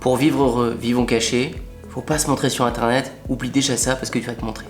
Pour vivre heureux, vivons cachés. Faut pas se montrer sur internet, oublie déjà ça parce que tu vas te montrer.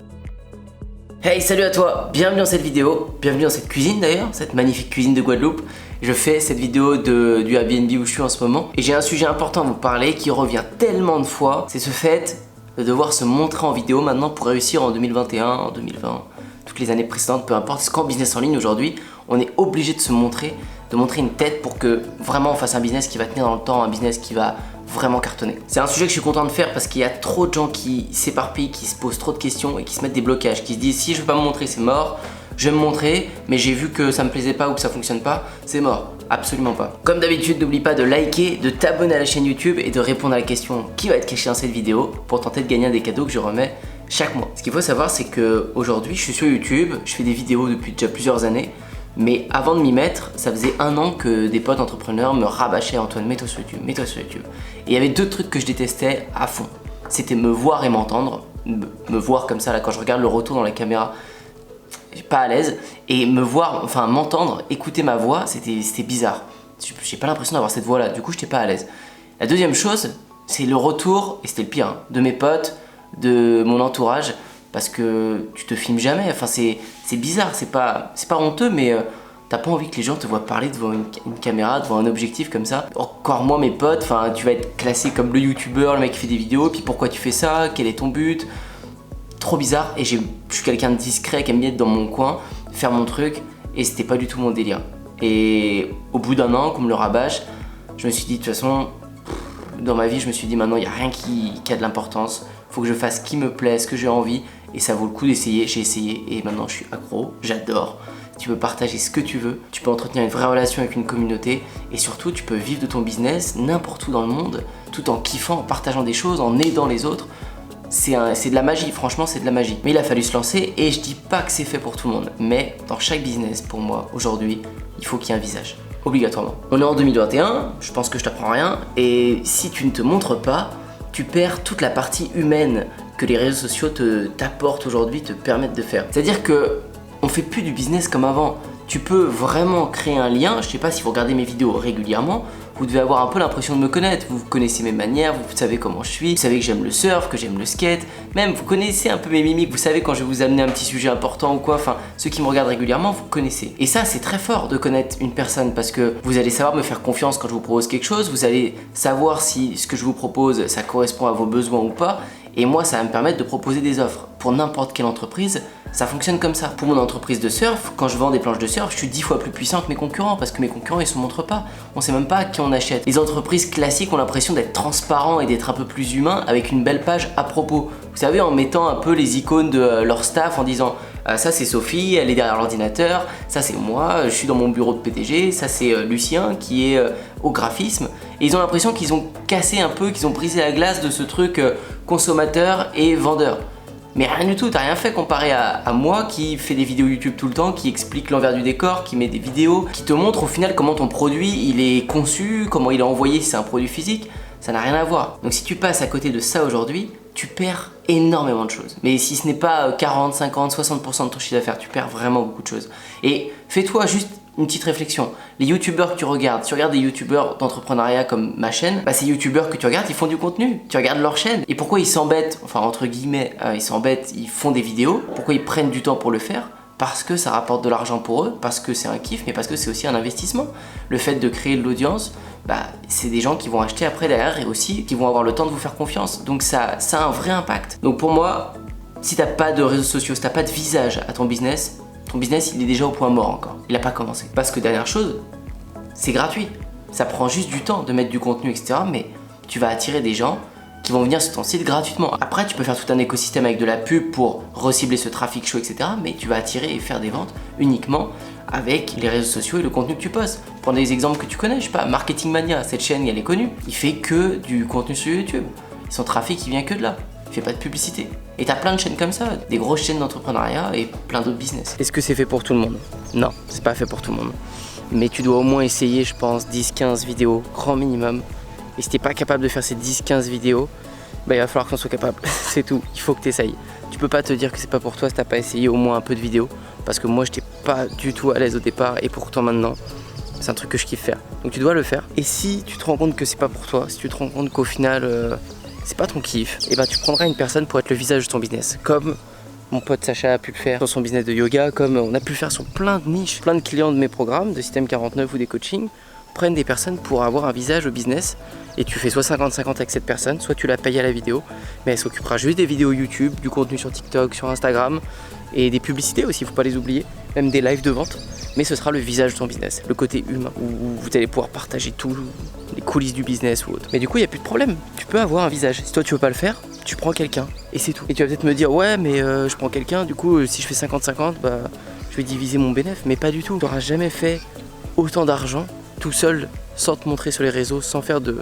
Hey, salut à toi, bienvenue dans cette vidéo, bienvenue dans cette cuisine d'ailleurs, cette magnifique cuisine de Guadeloupe. Je fais cette vidéo du Airbnb où je suis en ce moment et j'ai un sujet important à vous parler qui revient tellement de fois, c'est ce fait de devoir se montrer en vidéo maintenant pour réussir en 2021, en 2020, toutes les années précédentes, peu importe, c'est qu'en business en ligne aujourd'hui, on est obligé de se montrer, de montrer une tête pour que vraiment on fasse un business qui va tenir dans le temps, un business qui va vraiment cartonner. C'est un sujet que je suis content de faire parce qu'il y a trop de gens qui s'éparpillent, qui se posent trop de questions et qui se mettent des blocages, qui se disent si je veux pas me montrer c'est mort, je vais me montrer mais j'ai vu que ça me plaisait pas ou que ça fonctionne pas, c'est mort. Absolument pas. Comme d'habitude, n'oublie pas de liker, de t'abonner à la chaîne YouTube et de répondre à la question qui va être cachée dans cette vidéo pour tenter de gagner un des cadeaux que je remets chaque mois. Ce qu'il faut savoir, c'est que aujourd'hui, je suis sur YouTube, je fais des vidéos depuis déjà plusieurs années. Mais avant de m'y mettre, ça faisait 1 an que des potes entrepreneurs me rabâchaient Antoine, mets-toi sur YouTube, mets-toi sur YouTube. Et il y avait 2 trucs que je détestais à fond. C'était me voir et m'entendre, me voir comme ça là quand je regarde le retour dans la caméra, pas à l'aise, et me voir, enfin m'entendre, écouter ma voix, c'était bizarre. J'ai pas l'impression d'avoir cette voix là, du coup j'étais pas à l'aise. La deuxième chose, c'est le retour, et c'était le pire, hein, de mes potes, de mon entourage. Parce que tu te filmes jamais, enfin c'est bizarre, c'est pas honteux mais t'as pas envie que les gens te voient parler devant une caméra, devant un objectif comme ça. Encore moi mes potes, enfin tu vas être classé comme le youtubeur, le mec qui fait des vidéos, puis pourquoi tu fais ça, quel est ton but? Trop bizarre et je suis quelqu'un de discret qui aime bien être dans mon coin, faire mon truc et c'était pas du tout mon délire. Et au bout d'1 an, qu'on me le rabâche, je me suis dit de toute façon, dans ma vie je me suis dit maintenant il n'y a rien qui a de l'importance, faut que je fasse ce qui me plaît, ce que j'ai envie. Et ça vaut le coup d'essayer, j'ai essayé et maintenant je suis accro, j'adore. Tu peux partager ce que tu veux, tu peux entretenir une vraie relation avec une communauté et surtout tu peux vivre de ton business n'importe où dans le monde tout en kiffant, en partageant des choses, en aidant les autres. C'est de la magie, franchement c'est de la magie. Mais il a fallu se lancer et je dis pas que c'est fait pour tout le monde. Mais dans chaque business, pour moi, aujourd'hui, il faut qu'il y ait un visage. Obligatoirement. On est en 2021, je pense que je t'apprends rien. Et si tu ne te montres pas, tu perds toute la partie humaine que les réseaux sociaux t'apportent aujourd'hui, te permettent de faire. C'est-à-dire que on fait plus du business comme avant. Tu peux vraiment créer un lien. Je sais pas si vous regardez mes vidéos régulièrement, vous devez avoir un peu l'impression de me connaître. Vous connaissez mes manières, vous savez comment je suis, vous savez que j'aime le surf, que j'aime le skate. Même vous connaissez un peu mes mimiques, vous savez quand je vais vous amener un petit sujet important ou quoi. Enfin, ceux qui me regardent régulièrement, vous connaissez. Et ça, c'est très fort de connaître une personne parce que vous allez savoir me faire confiance quand je vous propose quelque chose. Vous allez savoir si ce que je vous propose, ça correspond à vos besoins ou pas. Et moi, ça va me permettre de proposer des offres. Pour n'importe quelle entreprise, ça fonctionne comme ça. Pour mon entreprise de surf, quand je vends des planches de surf, je suis 10 fois plus puissant que mes concurrents parce que mes concurrents, ils se montrent pas. On sait même pas à qui on achète. Les entreprises classiques ont l'impression d'être transparents et d'être un peu plus humains avec une belle page à propos. Vous savez, en mettant un peu les icônes de leur staff en disant ça c'est Sophie, elle est derrière l'ordinateur, ça c'est moi, je suis dans mon bureau de PDG, ça c'est Lucien qui est au graphisme. Et ils ont l'impression qu'ils ont cassé un peu, qu'ils ont brisé la glace de ce truc consommateur et vendeur. Mais rien du tout, t'as rien fait comparé à moi qui fait des vidéos YouTube tout le temps, qui explique l'envers du décor, qui met des vidéos, qui te montre au final comment ton produit il est conçu, comment il est envoyé si c'est un produit physique, ça n'a rien à voir. Donc si tu passes à côté de ça aujourd'hui, tu perds énormément de choses. Mais si ce n'est pas 40, 50, 60% de ton chiffre d'affaires, tu perds vraiment beaucoup de choses. Et fais-toi juste une petite réflexion. Les youtubeurs que tu regardes, si tu regardes des youtubeurs d'entrepreneuriat comme ma chaîne, bah ces youtubeurs que tu regardes, ils font du contenu. Tu regardes leur chaîne. Et pourquoi ils s'embêtent, enfin entre guillemets, ils s'embêtent, ils font des vidéos. Pourquoi ils prennent du temps pour le faire? Parce que ça rapporte de l'argent pour eux, parce que c'est un kiff, mais parce que c'est aussi un investissement. Le fait de créer de l'audience, bah, c'est des gens qui vont acheter après derrière et aussi qui vont avoir le temps de vous faire confiance. Donc ça a un vrai impact. Donc pour moi, si t'as pas de réseaux sociaux, si t'as pas de visage à ton business il est déjà au point mort encore. Il n'a pas commencé. Parce que dernière chose, c'est gratuit. Ça prend juste du temps de mettre du contenu, etc. Mais tu vas attirer des gens qui vont venir sur ton site gratuitement. Après, tu peux faire tout un écosystème avec de la pub pour recibler ce trafic chaud, etc. Mais tu vas attirer et faire des ventes uniquement avec les réseaux sociaux et le contenu que tu postes. Prends des exemples que tu connais, je sais pas, Marketing Mania, cette chaîne, elle est connue. Il fait que du contenu sur YouTube. Son trafic, il vient que de là. Il fait pas de publicité. Et t'as plein de chaînes comme ça, des grosses chaînes d'entrepreneuriat et plein d'autres business. Est-ce que c'est fait pour tout le monde? Non, c'est pas fait pour tout le monde. Mais tu dois au moins essayer, je pense, 10-15 vidéos, grand minimum. Et si t'es pas capable de faire ces 10-15 vidéos, bah il va falloir qu'on soit capable. C'est tout, il faut que t'essayes. Tu peux pas te dire que c'est pas pour toi si t'as pas essayé au moins un peu de vidéos. Parce que moi j'étais pas du tout à l'aise au départ et pourtant maintenant, C'est un truc que je kiffe faire. Donc tu dois le faire. Et si tu te rends compte que c'est pas pour toi, si tu te rends compte qu'au final c'est pas ton kiff, et ben tu prendras une personne pour être le visage de ton business. Comme mon pote Sacha a pu le faire sur son business de yoga, comme on a pu le faire sur plein de niches. Plein de clients de mes programmes, de Système 49 ou des coachings, prennent des personnes pour avoir un visage au business. Et tu fais soit 50-50 avec cette personne, soit tu la payes à la vidéo, mais elle s'occupera juste des vidéos YouTube, du contenu sur TikTok, sur Instagram, et des publicités aussi, faut pas les oublier, même des lives de vente. Mais ce sera le visage de ton business, le côté humain, où vous allez pouvoir partager tout, les coulisses du business ou autre. Mais du coup, il n'y a plus de problème, tu peux avoir un visage. Si toi tu veux pas le faire, tu prends quelqu'un, et c'est tout. Et tu vas peut-être me dire, ouais, mais je prends quelqu'un, du coup, si je fais 50-50, bah, je vais diviser mon bénéfice, mais pas du tout. Tu n'auras jamais fait autant d'argent tout seul, sans te montrer sur les réseaux, sans faire de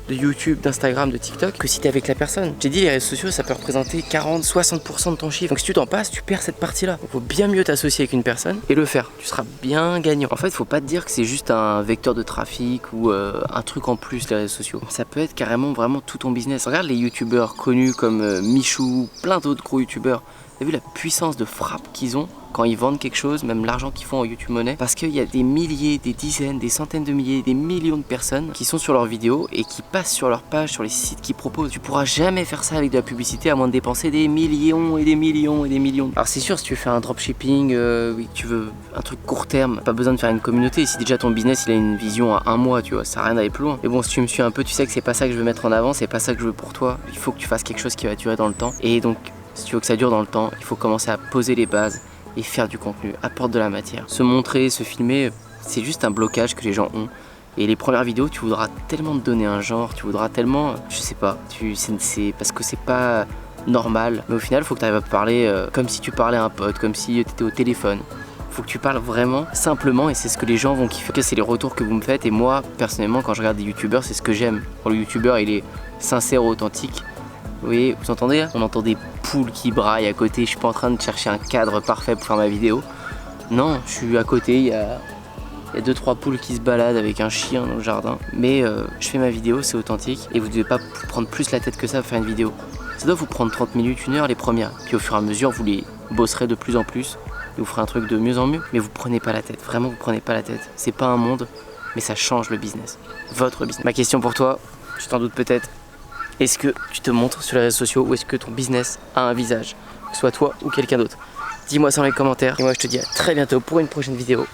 YouTube, d'Instagram, de TikTok, que si t'es avec la personne. J'ai dit, les réseaux sociaux, ça peut représenter 40-60% de ton chiffre. Donc si tu t'en passes, tu perds cette partie-là. Il faut bien mieux t'associer avec une personne et le faire. Tu seras bien gagnant. En fait, il faut pas te dire que c'est juste un vecteur de trafic ou un truc en plus, les réseaux sociaux. Ça peut être carrément vraiment tout ton business. Regarde les youtubeurs connus comme Michou, plein d'autres gros youtubeurs. T'as vu la puissance de frappe qu'ils ont quand ils vendent quelque chose, même l'argent qu'ils font en YouTube Money, parce qu'il y a des milliers, des dizaines, des centaines de milliers, des millions de personnes qui sont sur leurs vidéos et qui passent sur leur page, sur les sites qu'ils proposent. Tu pourras jamais faire ça avec de la publicité à moins de dépenser des millions et des millions et des millions. Alors c'est sûr, si tu veux faire un dropshipping, oui, tu veux un truc court terme, pas besoin de faire une communauté. Si déjà ton business il a une vision à un mois, tu vois, ça sert à rien d'aller plus loin. Mais bon, si tu me suis un peu, tu sais que c'est pas ça que je veux mettre en avant, c'est pas ça que je veux pour toi. Il faut que tu fasses quelque chose qui va durer dans le temps. Et donc, si tu veux que ça dure dans le temps, il faut commencer à poser les bases et faire du contenu, apporte de la matière. Se montrer, se filmer, c'est juste un blocage que les gens ont. Et les premières vidéos, tu voudras tellement te donner un genre, tu voudras tellement, je sais pas, c'est parce que c'est pas normal. Mais au final, il faut que tu arrives à parler comme si tu parlais à un pote, comme si tu étais au téléphone. Il faut que tu parles vraiment simplement et c'est ce que les gens vont kiffer. C'est les retours que vous me faites et moi, personnellement, quand je regarde des youtubeurs, c'est ce que j'aime. Quand le youtubeur, il est sincère, authentique. Oui, vous entendez là? On entend des poules qui braillent à côté. Je suis pas en train de chercher un cadre parfait pour faire ma vidéo. Non, je suis à côté, il y a 2-3 poules qui se baladent avec un chien dans le jardin. Mais je fais ma vidéo, c'est authentique. Et vous devez pas vous prendre plus la tête que ça pour faire une vidéo. Ça doit vous prendre 30 minutes, 1 heure les premières. Puis au fur et à mesure, vous les bosserez de plus en plus. Et vous ferez un truc de mieux en mieux. Mais vous prenez pas la tête, vraiment vous prenez pas la tête. C'est pas un monde, mais ça change le business. Votre business. Ma question pour toi, je t'en doute peut-être. Est-ce que tu te montres sur les réseaux sociaux ou est-ce que ton business a un visage, que ce soit toi ou quelqu'un d'autre? Dis-moi ça dans les commentaires et moi je te dis à très bientôt pour une prochaine vidéo.